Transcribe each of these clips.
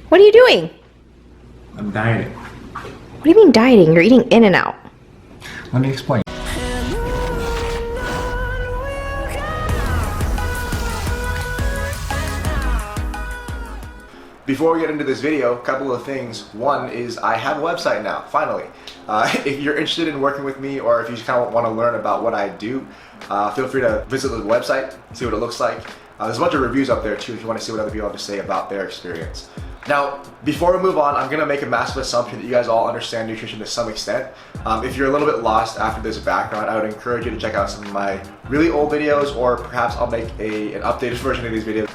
What are you doing? I'm dieting. What do you mean dieting? You're eating In-N-Out. Let me explain. Before we get into this video, a couple of things. One is I have a website now, finally. If you're interested in working with me or if you just kind of want to learn about what I do, feel free to visit the website, see what it looks like. There's a bunch of reviews up there too if you want to see what other people have to say about their experience. Now, before we move on, I'm going to make a massive assumption that you guys all understand nutrition to some extent. If you're a little bit lost after this background, I would encourage you to check out some of my really old videos, or perhaps I'll make an updated version of these videos.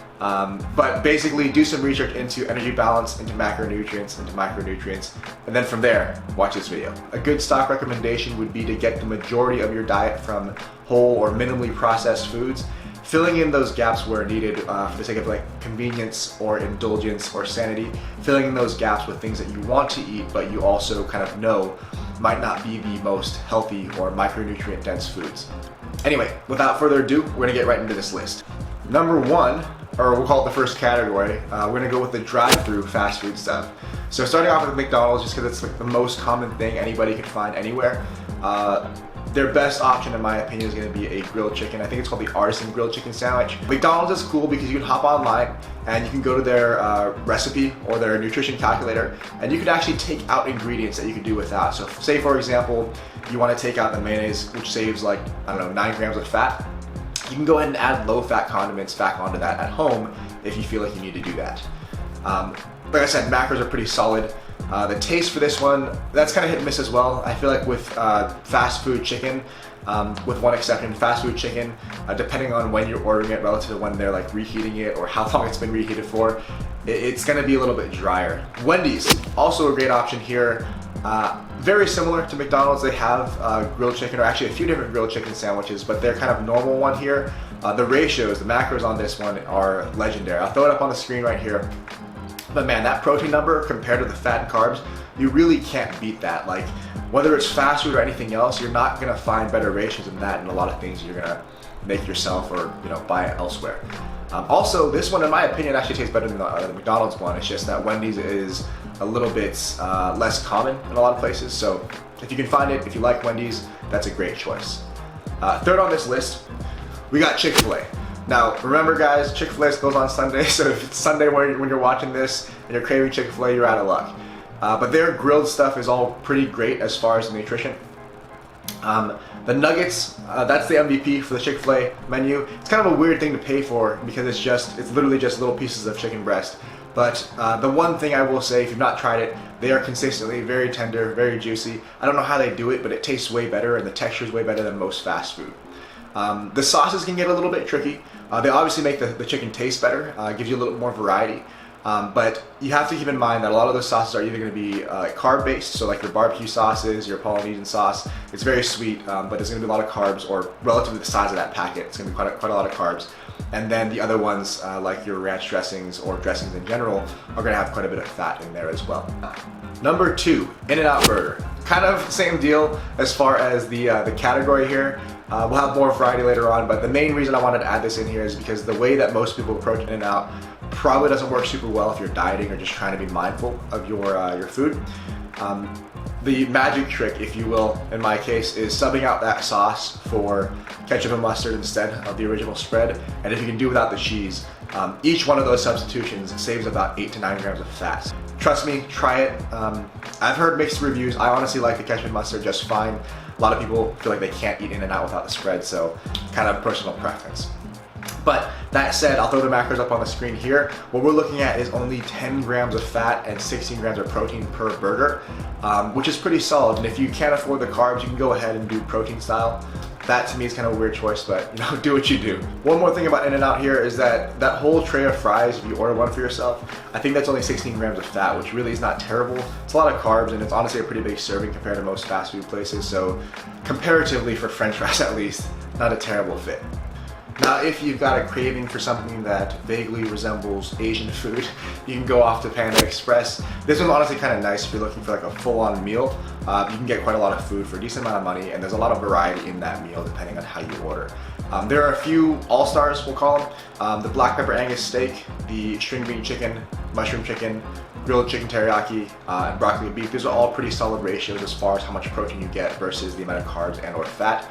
But basically, do some research into energy balance, into macronutrients, into micronutrients, and then from there, watch this video. A good stock recommendation would be to get the majority of your diet from whole or minimally processed foods, filling in those gaps where needed for the sake of like convenience or indulgence or sanity, filling in those gaps with things that you want to eat but you also kind of know might not be the most healthy or micronutrient dense foods. Anyway, without further ado, we're gonna get right into this list. Number one, or we'll call it the first category, we're gonna go with the drive-through fast food stuff. So starting off with McDonald's, just because it's like the most common thing anybody could find anywhere. Their best option, in my opinion, is going to be a grilled chicken. I think it's called the artisan grilled chicken sandwich. McDonald's is cool because you can hop online and you can go to their recipe or their nutrition calculator, and you can actually take out ingredients that you can do without. So say, for example, you want to take out the mayonnaise, which saves like, I don't know, 9 grams of fat. You can go ahead and add low-fat condiments back onto that at home if you feel like you need to do that. Like I said, macros are pretty solid. The taste for this one, that's kind of hit and miss as well. I feel like with fast food chicken, with one exception, fast food chicken, depending on when you're ordering it relative to when they're like reheating it or how long it's been reheated for, it's gonna be a little bit drier. Wendy's, also a great option here. Very similar to McDonald's, they have grilled chicken, or actually a few different grilled chicken sandwiches, but they're kind of normal one here. The ratios, the macros on this one are legendary. I'll throw it up on the screen right here. But man, that protein number compared to the fat and carbs, you really can't beat that. Like, whether it's fast food or anything else, you're not gonna find better ratios than that in a lot of things you're gonna make yourself or buy it elsewhere. Also, this one, in my opinion, actually tastes better than the McDonald's one. It's just that Wendy's is a little bit less common in a lot of places. So if you can find it, if you like Wendy's, that's a great choice. Third on this list, we got Chick-fil-A. Now, remember guys, Chick-fil-A goes on Sunday, so if it's Sunday when you're watching this and you're craving Chick-fil-A, you're out of luck. But their grilled stuff is all pretty great as far as the nutrition. The nuggets, that's the MVP for the Chick-fil-A menu. It's kind of a weird thing to pay for because it's literally just little pieces of chicken breast. But the one thing I will say, if you've not tried it, they are consistently very tender, very juicy. I don't know how they do it, but it tastes way better and the texture is way better than most fast food. The sauces can get a little bit tricky. They obviously make the chicken taste better, gives you a little more variety. But you have to keep in mind that a lot of those sauces are either going to be carb-based, so like your barbecue sauces, your Polynesian sauce. It's very sweet, but there's going to be a lot of carbs, or relative to the size of that packet, it's going to be quite a lot of carbs. And then the other ones, like your ranch dressings or dressings in general, are going to have quite a bit of fat in there as well. Number 2, In-N-Out Burger. Kind of same deal as far as the category here. We'll have more variety later on, but the main reason I wanted to add this in here is because the way that most people approach In-N-Out probably doesn't work super well if you're dieting or just trying to be mindful of your food. The magic trick, if you will, in my case, is subbing out that sauce for ketchup and mustard instead of the original spread. And if you can do without the cheese, each one of those substitutions saves about 8 to 9 grams of fat. Trust me, try it. I've heard mixed reviews. I honestly like the ketchup and mustard just fine. A lot of people feel like they can't eat In-N-Out without the spread, so kind of personal preference. But that said, I'll throw the macros up on the screen here. What we're looking at is only 10 grams of fat and 16 grams of protein per burger, which is pretty solid. And if you can't afford the carbs, you can go ahead and do protein style. That to me is kind of a weird choice, but do what you do. One more thing about In-N-Out here is that whole tray of fries, if you order one for yourself, I think that's only 16 grams of fat, which really is not terrible. It's a lot of carbs, and it's honestly a pretty big serving compared to most fast food places, so comparatively for French fries at least, not a terrible fit. Now, if you've got a craving for something that vaguely resembles Asian food, you can go off to Panda Express. This one's honestly kind of nice if you're looking for like a full-on meal. You can get quite a lot of food for a decent amount of money, and there's a lot of variety in that meal depending on how you order. There are a few all-stars, we'll call them. The black pepper Angus steak, the string bean chicken, mushroom chicken, grilled chicken teriyaki, and broccoli beef. These are all pretty solid ratios as far as how much protein you get versus the amount of carbs and or fat.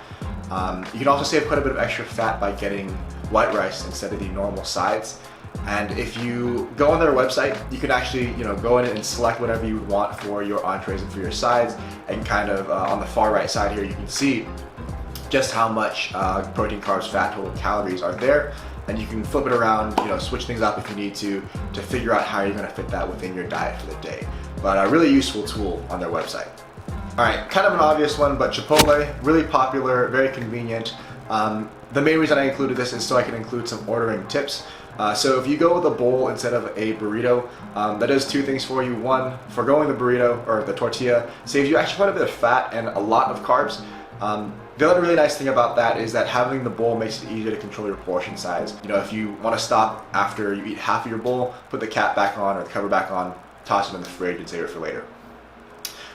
You can also save quite a bit of extra fat by getting white rice instead of the normal sides. And if you go on their website, you can actually, go in and select whatever you want for your entrees and for your sides. And kind of on the far right side here, you can see just how much protein, carbs, fat, total calories are there. And you can flip it around, switch things up if you need to figure out how you're going to fit that within your diet for the day. But a really useful tool on their website. All right, kind of an obvious one, but Chipotle, really popular, very convenient. The main reason I included this is so I can include some ordering tips. So if you go with a bowl instead of a burrito, that does two things for you. One, forgoing the burrito or the tortilla saves you actually quite a bit of fat and a lot of carbs. The other really nice thing about that is that having the bowl makes it easier to control your portion size. If you want to stop after you eat half of your bowl, put the cap back on or the cover back on, toss it in the fridge and save it for later.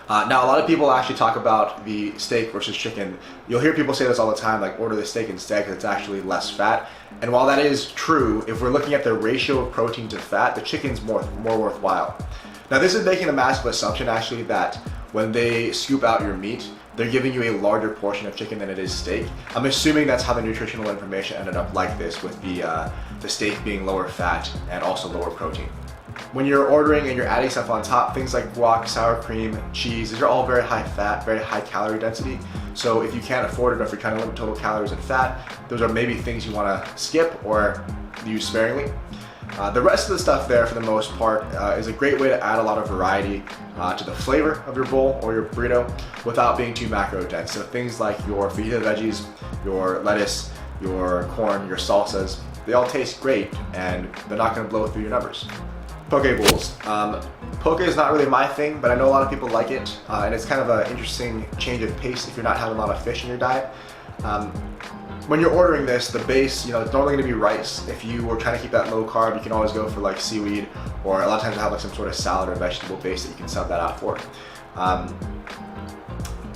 Now, a lot of people actually talk about the steak versus chicken. You'll hear people say this all the time, like order the steak instead because it's actually less fat. And while that is true, if we're looking at the ratio of protein to fat, the chicken's more worthwhile. Now, this is making a massive assumption actually that when they scoop out your meat, they're giving you a larger portion of chicken than it is steak. I'm assuming that's how the nutritional information ended up like this, with the steak being lower fat and also lower protein. When you're ordering and you're adding stuff on top, things like guac, sour cream, cheese, these are all very high fat, very high calorie density. So if you can't afford it, or if you're trying to limit total calories and fat, those are maybe things you want to skip or use sparingly. The rest of the stuff there, for the most part, is a great way to add a lot of variety to the flavor of your bowl or your burrito without being too macro dense. So things like your fajita veggies, your lettuce, your corn, your salsas, they all taste great and they're not going to blow through your numbers. Pokeballs. Poke is not really my thing, but I know a lot of people like it, and it's kind of an interesting change of pace if you're not having a lot of fish in your diet. When you're ordering this, the base, it's normally going to be rice. If you were trying to keep that low carb, you can always go for like seaweed, or a lot of times I have like some sort of salad or vegetable base that you can sub that out for.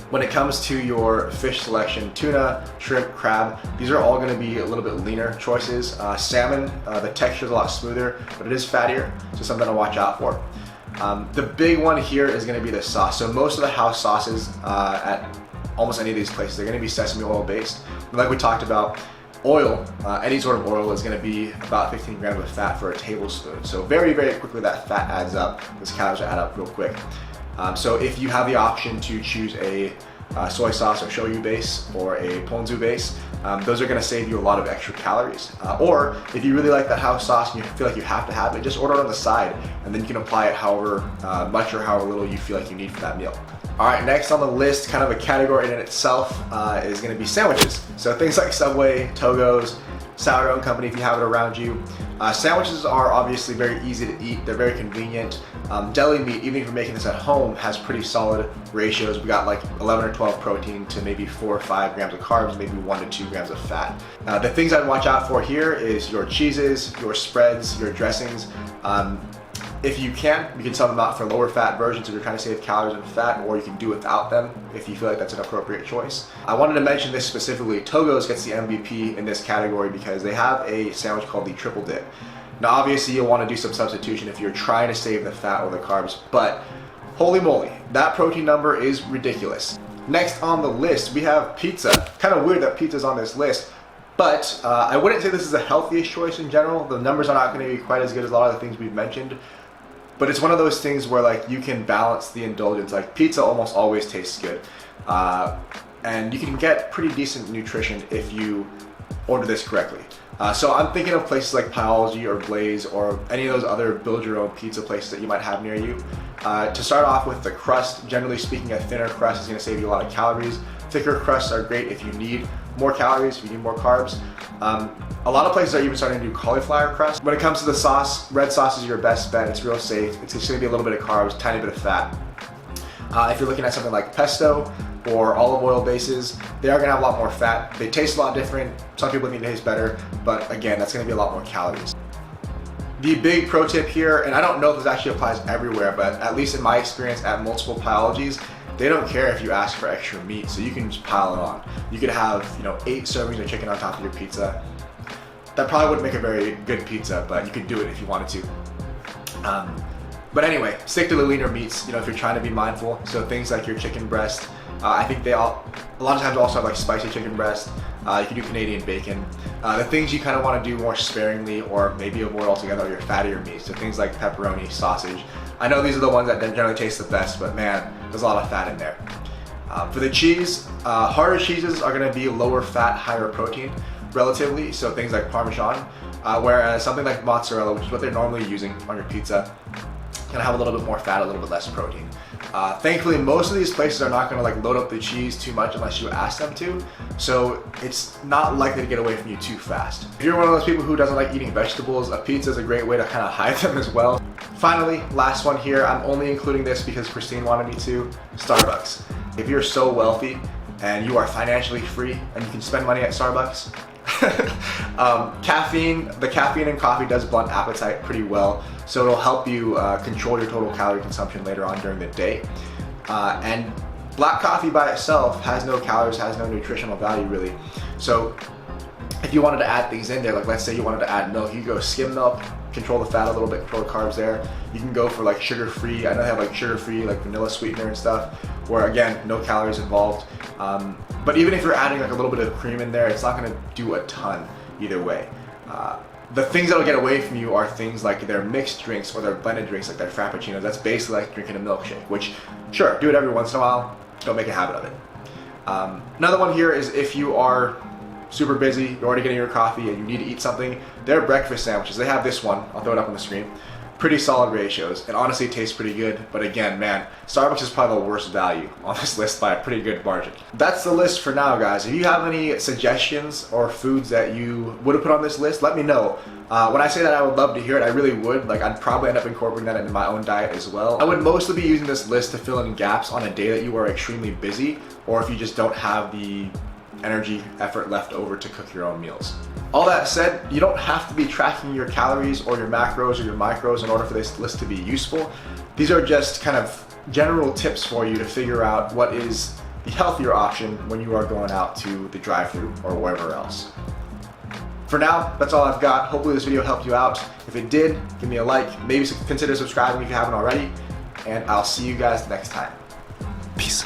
When it comes to your fish selection, tuna, shrimp, crab, these are all going to be a little bit leaner choices. Salmon, the texture is a lot smoother, but it is fattier, so something to watch out for. The big one here is going to be the sauce. So most of the house sauces at almost any of these places, they're going to be sesame oil based. Like we talked about, oil, any sort of oil is going to be about 15 grams of fat for a tablespoon. So very, very quickly that fat adds up. Those calories add up real quick. So if you have the option to choose a soy sauce or shoyu base or a ponzu base, those are going to save you a lot of extra calories. Or if you really like that house sauce and you feel like you have to have it, just order it on the side and then you can apply it however much or however little you feel like you need for that meal. Alright, next on the list, kind of a category in itself, is going to be sandwiches. So things like Subway, Togo's, Sourdough and Company if you have it around you. Sandwiches are obviously very easy to eat, they're very convenient. Deli meat, even if you're making this at home, has pretty solid ratios. We got like 11 or 12 protein to maybe 4 or 5 grams of carbs, maybe 1 to 2 grams of fat. The things I'd watch out for here is your cheeses, your spreads, your dressings. If you can, you can sub them out for lower fat versions if you're trying to save calories and fat, or you can do without them if you feel like that's an appropriate choice. I wanted to mention this specifically. Togo's gets the MVP in this category because they have a sandwich called the triple dip. Now obviously you'll want to do some substitution if you're trying to save the fat or the carbs, but holy moly, that protein number is ridiculous. Next on the list, we have pizza. Kind of weird that pizza's on this list, but I wouldn't say this is the healthiest choice in general. The numbers are not going to be quite as good as a lot of the things we've mentioned. But it's one of those things where like you can balance the indulgence. Like pizza almost always tastes good. And you can get pretty decent nutrition if you order this correctly. So I'm thinking of places like Pieology or Blaze or any of those other build your own pizza places that you might have near you. To start off with the crust, generally speaking, a thinner crust is going to save you a lot of calories. Thicker crusts are great if you need more calories, if you need more carbs. A lot of places are even starting to do cauliflower crust. When it comes to the sauce, red sauce is your best bet. It's real safe. It's just going to be a little bit of carbs, tiny bit of fat. If you're looking at something like pesto or olive oil bases, they are going to have a lot more fat. They taste a lot different. Some people think they taste better, but again, that's going to be a lot more calories. The big pro tip here, and I don't know if this actually applies everywhere, but at least in my experience at multiple Pieologies, they don't care if you ask for extra meat, so you can just pile it on. You could have, 8 servings of chicken on top of your pizza. That probably wouldn't make a very good pizza, but you could do it if you wanted to. But anyway, stick to the leaner meats, if you're trying to be mindful. So things like your chicken breast, I think a lot of times also have like spicy chicken breast. You can do Canadian bacon. The things you kind of want to do more sparingly or maybe avoid altogether are your fattier meats. So things like pepperoni, sausage. I know these are the ones that generally taste the best, but man, there's a lot of fat in there. For the cheese, harder cheeses are going to be lower fat, higher protein relatively. So things like Parmesan, whereas something like mozzarella, which is what they're normally using on your pizza, can have a little bit more fat, a little bit less protein. Thankfully, most of these places are not going to load up the cheese too much unless you ask them to, so it's not likely to get away from you too fast. If you're one of those people who doesn't like eating vegetables, a pizza is a great way to kind of hide them as well. Finally, last one here, I'm only including this because Christine wanted me to, Starbucks. If you're so wealthy and you are financially free and you can spend money at Starbucks, the caffeine in coffee does blunt appetite pretty well, so it'll help you control your total calorie consumption later on during the day. And black coffee by itself has no calories, has no nutritional value really. So if you wanted to add things in there, like let's say you wanted to add milk, you could go skim milk, control the fat a little bit, control the carbs there. You can go for like sugar-free. I know they have like sugar-free, like vanilla sweetener and stuff, where again, no calories involved. But even if you're adding like a little bit of cream in there, it's not gonna do a ton either way. The things that'll get away from you are things like their mixed drinks or their blended drinks, like their frappuccinos. That's basically like drinking a milkshake, which sure, do it every once in a while, don't make a habit of it. Another one here is if you are super busy, you're already getting your coffee and you need to eat something, their breakfast sandwiches, they have this one, I'll throw it up on the screen, pretty solid ratios, and honestly it tastes pretty good, but again, man, Starbucks is probably the worst value on this list by a pretty good margin. That's the list for now, guys. If you have any suggestions or foods that you would have put on this list, let me know. When I say that, I would love to hear it. I really would. I'd probably end up incorporating that into my own diet as well. I would mostly be using this list to fill in gaps on a day that you are extremely busy, or if you just don't have the energy, effort left over to cook your own meals. All that said, you don't have to be tracking your calories or your macros or your micros in order for this list to be useful. These are just kind of general tips for you to figure out what is the healthier option when you are going out to the drive-thru or wherever else. For now, that's all I've got. Hopefully this video helped you out. If it did, give me a like, maybe consider subscribing if you haven't already, and I'll see you guys next time. Peace.